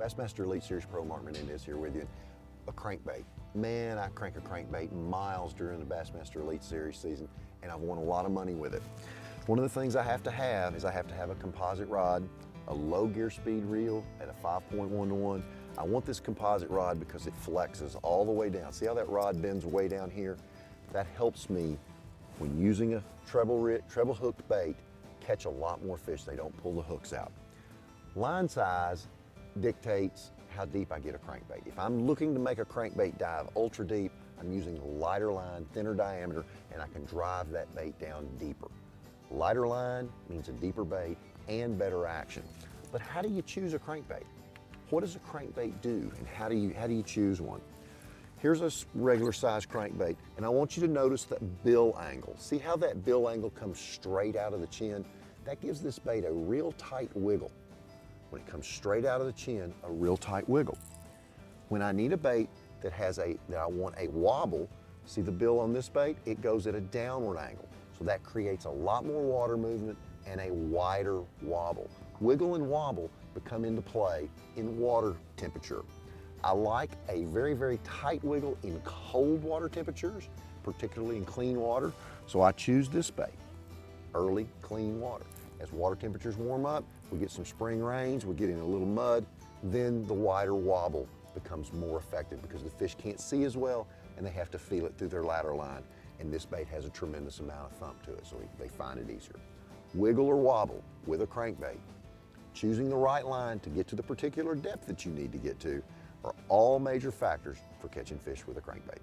Bassmaster Elite Series Pro Mark Menendez here with you. A crankbait. Man, I crank a crankbait miles during the Bassmaster Elite Series season, and I've won a lot of money with it. One of the things I have to have is I have to have a composite rod, a low gear speed reel at a 5.1 to 1. I want this composite rod because it flexes all the way down. See how that rod bends way down here? That helps me, when using a treble hooked bait, catch a lot more fish. They don't pull the hooks out. Line size dictates how deep I get a crankbait. If I'm looking to make a crankbait dive ultra deep, I'm using lighter line, thinner diameter, and I can drive that bait down deeper. Lighter line means a deeper bait and better action. But how do you choose a crankbait? What does a crankbait do, and how do you choose one? Here's a regular size crankbait, and I want you to notice that bill angle. See how that bill angle comes straight out of the chin? That gives this bait a real tight wiggle. When it comes straight out of the chin, a real tight wiggle. When I need a bait that I want a wobble, see the bill on this bait? It goes at a downward angle. So that creates a lot more water movement and a wider wobble. Wiggle and wobble come into play in water temperature. I like a very, very tight wiggle in cold water temperatures, particularly in clean water. So I choose this bait, early clean water. As water temperatures warm up, we get some spring rains, we get in a little mud, then the wider wobble becomes more effective because the fish can't see as well and they have to feel it through their ladder line. And this bait has a tremendous amount of thump to it, so they find it easier. Wiggle or wobble with a crankbait, choosing the right line to get to the particular depth that you need to get to are all major factors for catching fish with a crankbait.